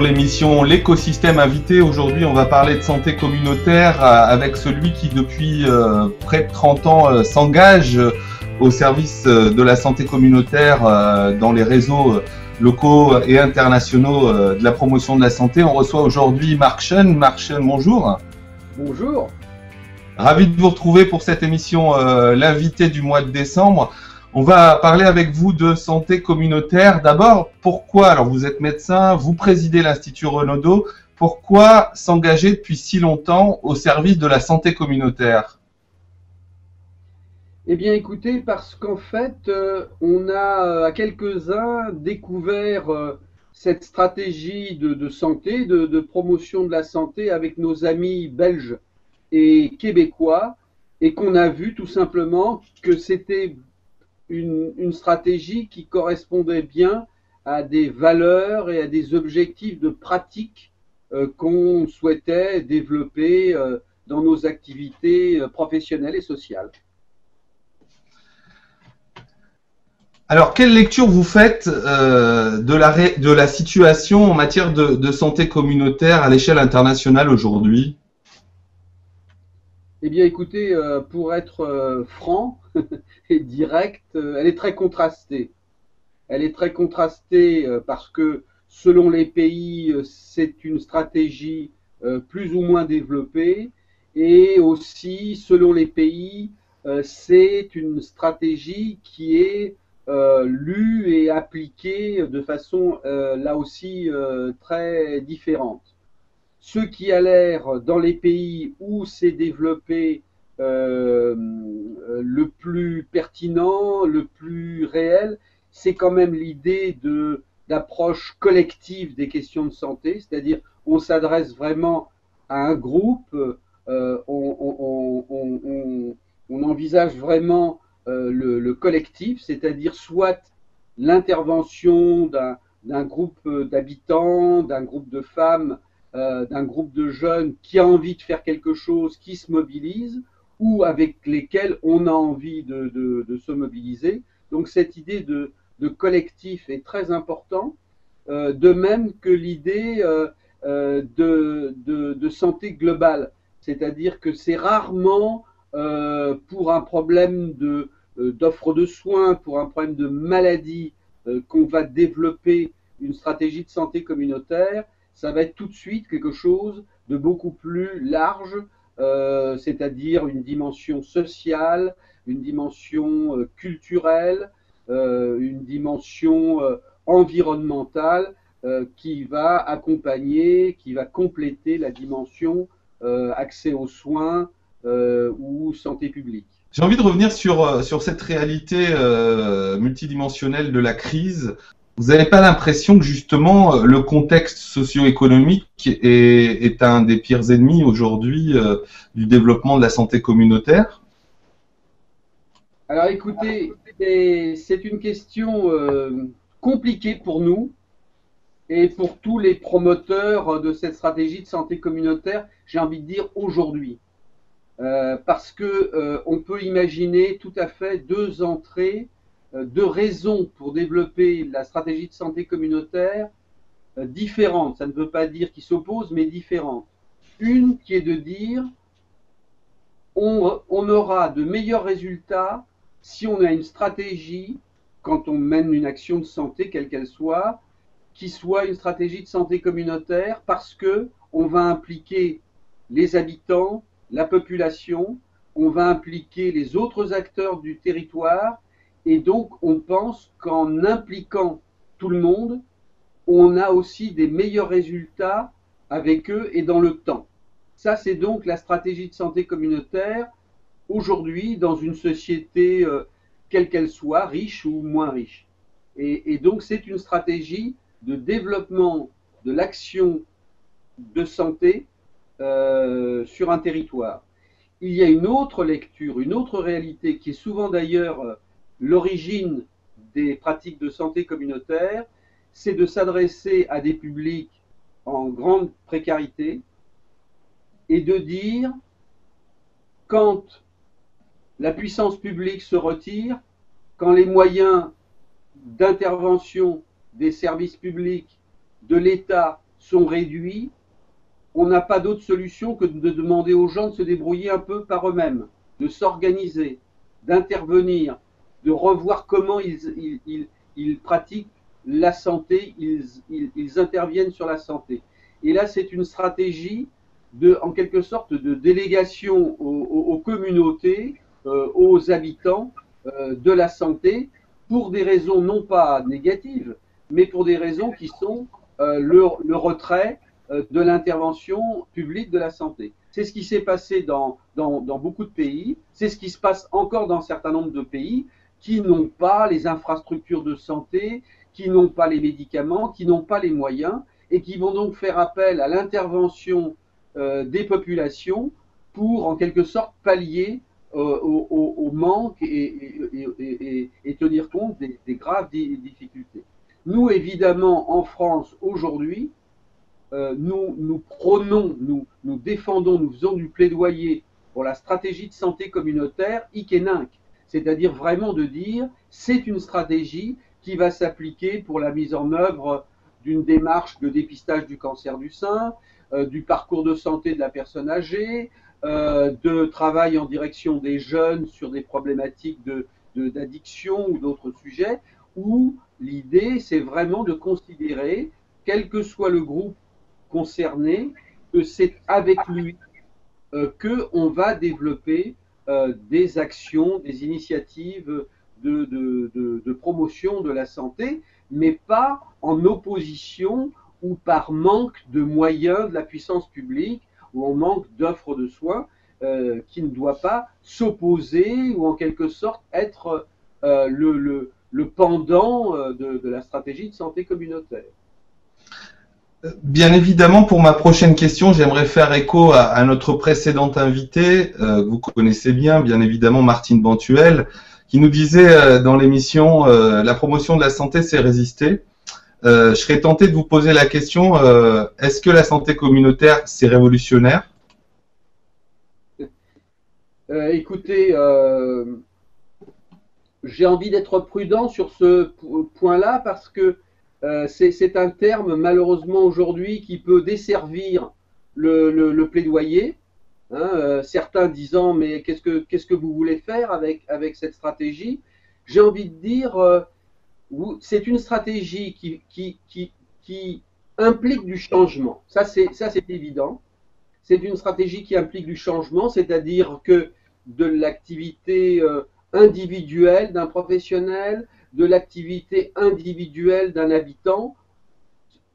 sur l'émission L'écosystème invité. Aujourd'hui, on va parler de santé communautaire avec celui qui, depuis près de 30 ans, s'engage au service de la santé communautaire dans les réseaux locaux et internationaux de la promotion de la santé. On reçoit aujourd'hui Marc Chen. Marc Chen, bonjour. Bonjour. Ravi de vous retrouver pour cette émission, l'invité du mois de décembre. On va parler avec vous de santé communautaire. D'abord, pourquoi, alors vous êtes médecin, vous présidez l'Institut Renaudot, pourquoi s'engager depuis si longtemps au service de la santé communautaire? Eh bien écoutez, parce qu'en fait, on a à quelques-uns découvert cette stratégie de santé, de promotion de la santé avec nos amis belges et québécois, et qu'on a vu tout simplement que c'était une stratégie qui correspondait bien à des valeurs et à des objectifs de pratique qu'on souhaitait développer dans nos activités professionnelles et sociales. Alors, quelle lecture vous faites de la situation en matière de santé communautaire à l'échelle internationale aujourd'hui? Eh bien, écoutez, pour être franc et direct, elle est très contrastée. Elle est très contrastée parce que selon les pays, c'est une stratégie plus ou moins développée, et aussi selon les pays, c'est une stratégie qui est lue et appliquée de façon là aussi très différente. Ce qui a l'air dans les pays où c'est développé le plus pertinent, le plus réel, c'est quand même l'idée d'approche collective des questions de santé, c'est-à-dire on s'adresse vraiment à un groupe, on envisage vraiment le collectif, c'est-à-dire soit l'intervention d'un groupe d'habitants, d'un groupe de femmes, d'un groupe de jeunes qui a envie de faire quelque chose, qui se mobilise, ou avec lesquels on a envie de se mobiliser. Donc cette idée de collectif est très importante, de même que l'idée de santé globale, c'est-à-dire que c'est rarement pour un problème d'offre de soins, pour un problème de maladie qu'on va développer une stratégie de santé communautaire. Ça va être tout de suite quelque chose de beaucoup plus large, c'est-à-dire une dimension sociale, une dimension culturelle, une dimension environnementale qui va accompagner, qui va compléter la dimension accès aux soins ou santé publique. J'ai envie de revenir sur cette réalité multidimensionnelle de la crise. Vous n'avez pas l'impression que justement le contexte socio-économique est un des pires ennemis aujourd'hui du développement de la santé communautaire? Alors écoutez, c'est une question compliquée pour nous et pour tous les promoteurs de cette stratégie de santé communautaire, j'ai envie de dire aujourd'hui. Parce que on peut imaginer tout à fait deux entrées, deux raisons pour développer la stratégie de santé communautaire différentes. Ça ne veut pas dire qu'ils s'opposent, mais différentes. Une qui est de dire on aura de meilleurs résultats si on a une stratégie, quand on mène une action de santé, quelle qu'elle soit, qui soit une stratégie de santé communautaire, parce que on va impliquer les habitants, la population, on va impliquer les autres acteurs du territoire, et donc on pense qu'en impliquant tout le monde, on a aussi des meilleurs résultats avec eux et dans le temps. Ça, c'est donc la stratégie de santé communautaire aujourd'hui dans une société quelle qu'elle soit, riche ou moins riche. Et donc c'est une stratégie de développement de l'action de santé sur un territoire. Il y a une autre lecture, une autre réalité qui est souvent d'ailleurs l'origine des pratiques de santé communautaire, c'est de s'adresser à des publics en grande précarité et de dire quand la puissance publique se retire, quand les moyens d'intervention des services publics de l'État sont réduits, on n'a pas d'autre solution que de demander aux gens de se débrouiller un peu par eux-mêmes, de s'organiser, d'intervenir, de revoir comment ils pratiquent la santé, ils interviennent sur la santé. Et là, c'est une stratégie en quelque sorte de délégation aux communautés, aux habitants de la santé, pour des raisons non pas négatives, mais pour des raisons qui sont le retrait de l'intervention publique de la santé. C'est ce qui s'est passé dans beaucoup de pays, c'est ce qui se passe encore dans un certain nombre de pays qui n'ont pas les infrastructures de santé, qui n'ont pas les médicaments, qui n'ont pas les moyens, et qui vont donc faire appel à l'intervention des populations pour, en quelque sorte, pallier au manque et tenir compte des graves difficultés. Nous, évidemment, en France, aujourd'hui, nous prônons, nous défendons, nous faisons du plaidoyer pour la stratégie de santé communautaire hic et nunc, c'est-à-dire vraiment de dire c'est une stratégie qui va s'appliquer pour la mise en œuvre d'une démarche de dépistage du cancer du sein, du parcours de santé de la personne âgée, de travail en direction des jeunes sur des problématiques d'addiction ou d'autres sujets, où l'idée c'est vraiment de considérer, quel que soit le groupe concerné, que c'est avec lui qu'on va développer des actions, des initiatives de promotion de la santé, mais pas en opposition ou par manque de moyens de la puissance publique ou en manque d'offres de soins, qui ne doit pas s'opposer ou en quelque sorte être le pendant de la stratégie de santé communautaire. Bien évidemment, pour ma prochaine question, j'aimerais faire écho à notre précédente invitée, que vous connaissez bien évidemment, Martine Bantuel, qui nous disait dans l'émission la promotion de la santé, c'est résister. Je serais tenté de vous poser la question, est-ce que la santé communautaire, c'est révolutionnaire? Écoutez, j'ai envie d'être prudent sur ce point-là parce que c'est un terme malheureusement aujourd'hui qui peut desservir le plaidoyer. Hein, certains disant mais qu'est-ce que vous voulez faire avec cette stratégie? J'ai envie de dire c'est une stratégie qui implique du changement. Ça c'est évident. C'est une stratégie qui implique du changement, c'est-à-dire que de l'activité individuelle d'un professionnel, de l'activité individuelle d'un habitant,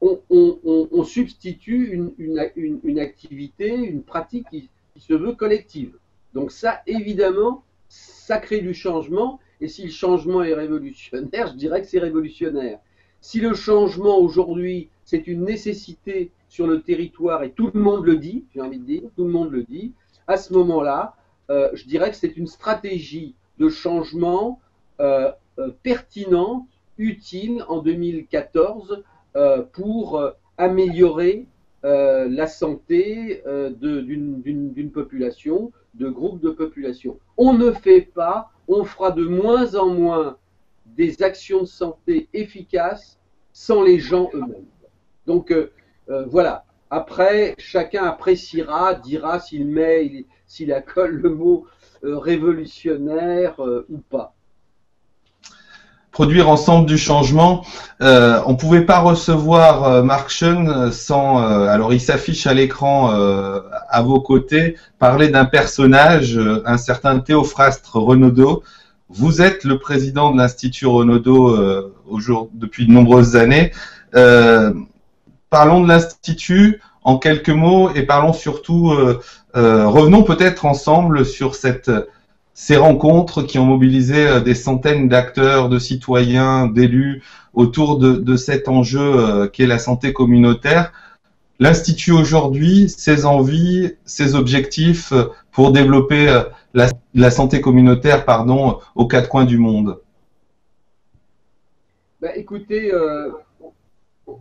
on substitue une activité, une pratique qui se veut collective. Donc ça, évidemment, ça crée du changement, et si le changement est révolutionnaire, je dirais que c'est révolutionnaire. Si le changement aujourd'hui, c'est une nécessité sur le territoire, et tout le monde le dit, j'ai envie de dire, tout le monde le dit, à ce moment-là, je dirais que c'est une stratégie de changement pertinente, utile en 2014 pour améliorer la santé d'une population, de groupes de population. On ne fait pas, on fera de moins en moins des actions de santé efficaces sans les gens eux-mêmes. Donc voilà. Après, chacun appréciera, dira s'il accole le mot révolutionnaire ou pas. Produire ensemble du changement. On ne pouvait pas recevoir Marc Schoen sans, alors il s'affiche à l'écran à vos côtés, parler d'un personnage, un certain Théophraste Renaudot. Vous êtes le président de l'Institut Renaudot depuis de nombreuses années. Parlons de l'Institut en quelques mots et parlons surtout, revenons peut-être ensemble sur ces rencontres qui ont mobilisé des centaines d'acteurs, de citoyens, d'élus autour de cet enjeu qu'est la santé communautaire. L'Institut aujourd'hui, ses envies, ses objectifs pour développer la santé communautaire, aux quatre coins du monde. Ben, écoutez,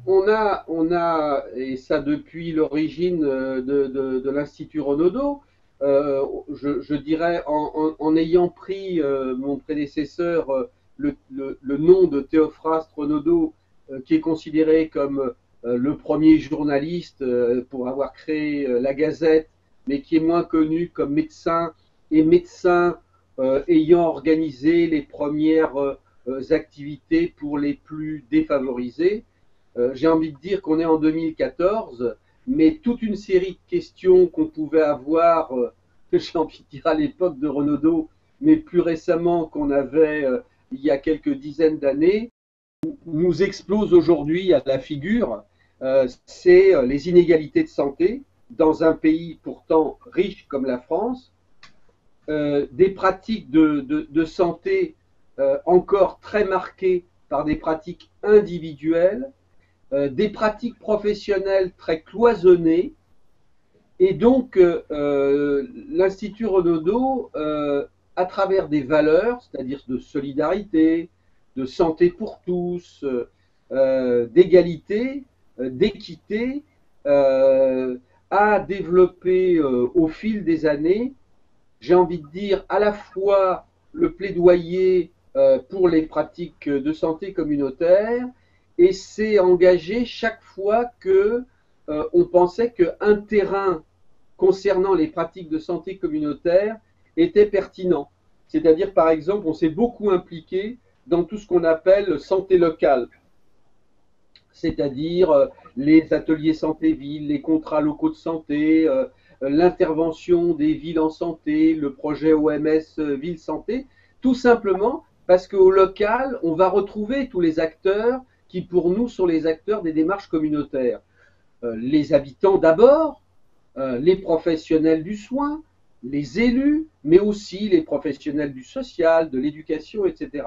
on a, et ça depuis l'origine de l'Institut Renaudot, je dirais en ayant pris mon prédécesseur le nom de Théophraste Renaudot, qui est considéré comme le premier journaliste pour avoir créé la Gazette, mais qui est moins connu comme médecin, et médecin ayant organisé les premières activités pour les plus défavorisés. J'ai envie de dire qu'on est en 2014, mais toute une série de questions qu'on pouvait avoir, j'ai envie de dire à l'époque de Renaudot, mais plus récemment qu'on avait il y a quelques dizaines d'années, nous explosent aujourd'hui à la figure. C'est les inégalités de santé dans un pays pourtant riche comme la France, des pratiques de santé encore très marquées par des pratiques individuelles, des pratiques professionnelles très cloisonnées. Et donc, l'Institut Renaudot, à travers des valeurs, c'est-à-dire de solidarité, de santé pour tous, d'égalité, d'équité, a développé au fil des années, j'ai envie de dire, à la fois le plaidoyer pour les pratiques de santé communautaire et s'est engagé chaque fois que on pensait qu'un terrain concernant les pratiques de santé communautaire était pertinent. C'est-à-dire, par exemple, on s'est beaucoup impliqué dans tout ce qu'on appelle santé locale, c'est-à-dire les ateliers santé-ville, les contrats locaux de santé, l'intervention des villes en santé, le projet OMS Ville Santé, tout simplement parce qu'au local, on va retrouver tous les acteurs qui, pour nous, sont les acteurs des démarches communautaires. Les habitants d'abord, les professionnels du soin, les élus, mais aussi les professionnels du social, de l'éducation, etc.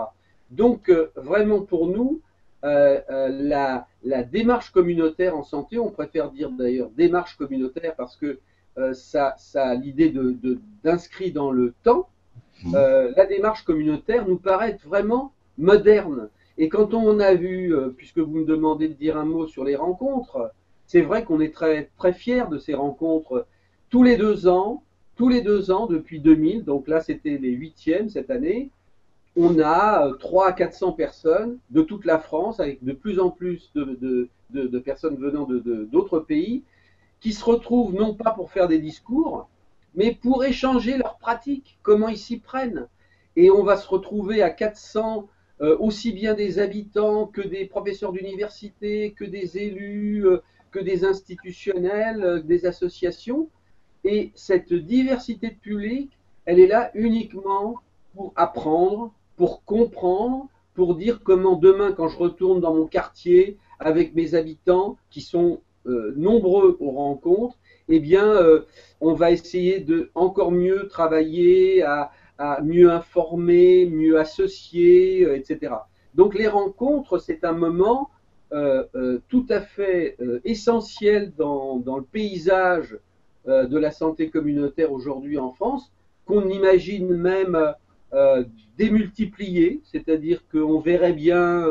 Donc, vraiment pour nous, la démarche communautaire en santé, on préfère dire d'ailleurs démarche communautaire parce que ça a l'idée d'inscrit dans le temps. La démarche communautaire nous paraît être vraiment moderne. Et quand on a vu, puisque vous me demandez de dire un mot sur les rencontres, c'est vrai qu'on est très, très fiers de ces rencontres tous les 2 ans, depuis 2000, donc là c'était les 8e cette année, on a 300 à 400 personnes de toute la France, avec de plus en plus de personnes venant d'autres pays, qui se retrouvent non pas pour faire des discours, mais pour échanger leurs pratiques, comment ils s'y prennent. Et on va se retrouver à 400, aussi bien des habitants que des professeurs d'université, que des élus, que des institutionnels, des associations. Et cette diversité de public, elle est là uniquement pour apprendre, pour comprendre, pour dire comment demain, quand je retourne dans mon quartier avec mes habitants qui sont nombreux aux rencontres, eh bien, on va essayer de encore mieux travailler à mieux informer, mieux associer, etc. Donc les rencontres, c'est un moment tout à fait essentiel dans le paysage de la santé communautaire aujourd'hui en France, qu'on imagine même démultiplier, c'est-à-dire qu'on verrait bien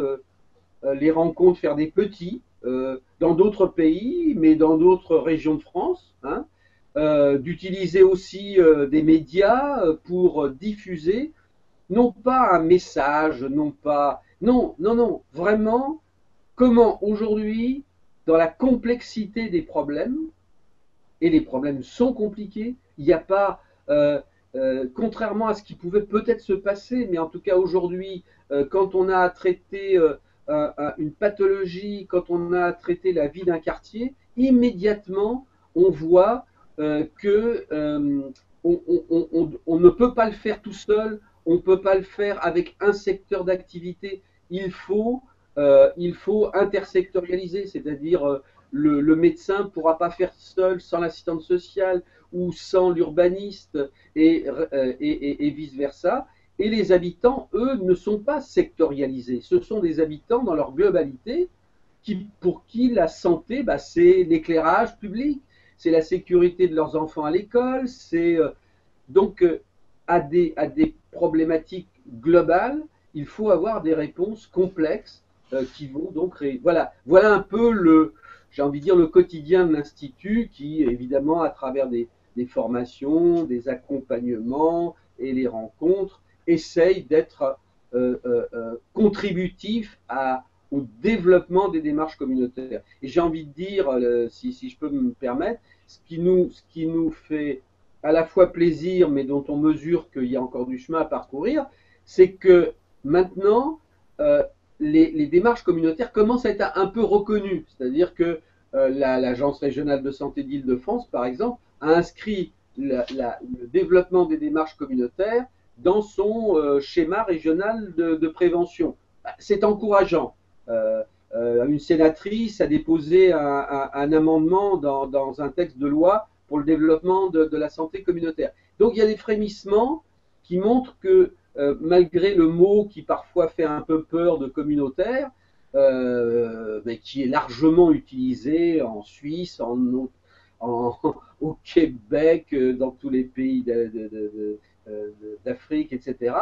les rencontres faire des petits dans d'autres pays, mais dans d'autres régions de France, hein, d'utiliser aussi des médias pour diffuser, non pas un message, non, vraiment comment aujourd'hui, dans la complexité des problèmes, et les problèmes sont compliqués, il n'y a pas, contrairement à ce qui pouvait peut-être se passer, mais en tout cas aujourd'hui, quand on a à traiter une pathologie, quand on a à traiter la vie d'un quartier, immédiatement, on voit que on ne peut pas le faire tout seul, on ne peut pas le faire avec un secteur d'activité, il faut intersectorialiser, c'est-à-dire le médecin ne pourra pas faire seul sans l'assistante sociale ou sans l'urbaniste et vice-versa. Et les habitants, eux, ne sont pas sectorialisés. Ce sont des habitants dans leur globalité pour qui la santé, bah, c'est l'éclairage public, c'est la sécurité de leurs enfants à l'école, c'est donc à des problématiques globales, il faut avoir des réponses complexes qui vont donc voilà un peu j'ai envie de dire le quotidien de l'Institut qui, évidemment, à travers des formations, des accompagnements et les rencontres, essaye d'être contributif au développement des démarches communautaires. Et j'ai envie de dire, si je peux me permettre, ce qui nous fait à la fois plaisir, mais dont on mesure qu'il y a encore du chemin à parcourir, c'est que maintenant, les démarches communautaires commencent à être un peu reconnues. C'est-à-dire que l'Agence régionale de santé d'Île-de-France, par exemple, a inscrit le développement des démarches communautaires dans son schéma régional de prévention. C'est encourageant. Une sénatrice a déposé un amendement dans un texte de loi pour le développement de la santé communautaire. Donc il y a des frémissements qui montrent que malgré le mot qui parfois fait un peu peur de communautaire, mais qui est largement utilisé en Suisse, au Québec, dans tous les pays d'Afrique, etc.,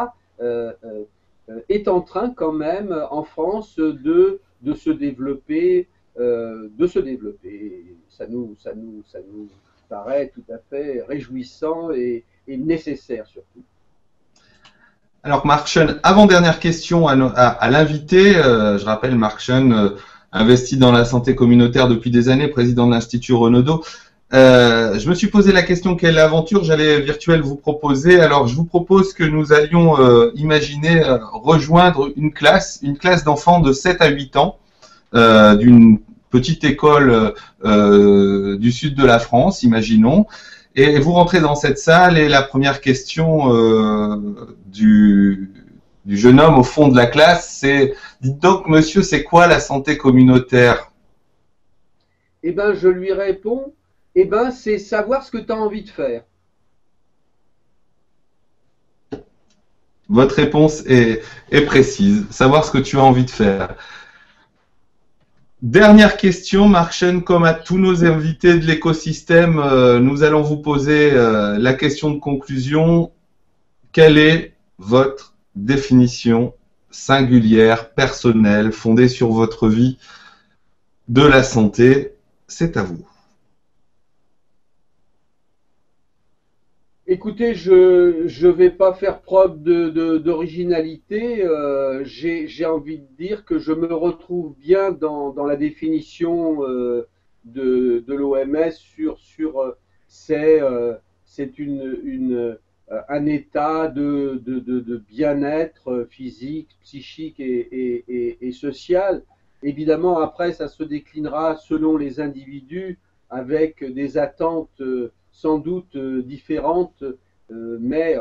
est en train quand même en France de se développer, Ça nous paraît tout à fait réjouissant et nécessaire surtout. Alors Marc Schoen, avant-dernière question à l'invité. Je rappelle, Marc Schoen, investi dans la santé communautaire depuis des années, président de l'Institut Renaudot. Je me suis posé la question, quelle aventure j'allais virtuelle vous proposer. Alors je vous propose que nous allions imaginer rejoindre une classe d'enfants de 7 à 8 ans d'une petite école du sud de la France, imaginons. Et vous rentrez dans cette salle et la première question du jeune homme au fond de la classe, c'est « Dites donc, monsieur, c'est quoi la santé communautaire ?» Eh bien, je lui réponds, eh ben, c'est savoir ce que tu as envie de faire. Votre réponse est précise, savoir ce que tu as envie de faire. Dernière question, Marc Schoen, comme à tous nos invités de l'écosystème, nous allons vous poser la question de conclusion. Quelle est votre définition singulière, personnelle, fondée sur votre vie de la santé? C'est à vous. Écoutez, je vais pas faire preuve d'originalité. J'ai envie de dire que je me retrouve bien dans la définition de l'OMS c'est un état de bien-être physique, psychique et social. Évidemment, après, ça se déclinera selon les individus avec des attentes sans doute différentes, mais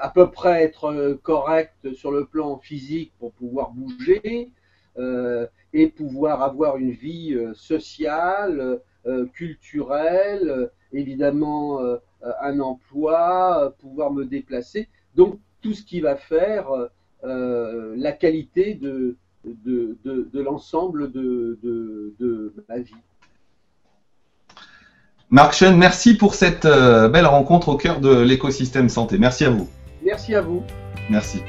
à peu près être correct sur le plan physique pour pouvoir bouger et pouvoir avoir une vie sociale, culturelle, évidemment un emploi, pouvoir me déplacer. Donc tout ce qui va faire la qualité de l'ensemble de ma vie. Marc Schoen, merci pour cette belle rencontre au cœur de l'écosystème santé. Merci à vous. Merci à vous. Merci.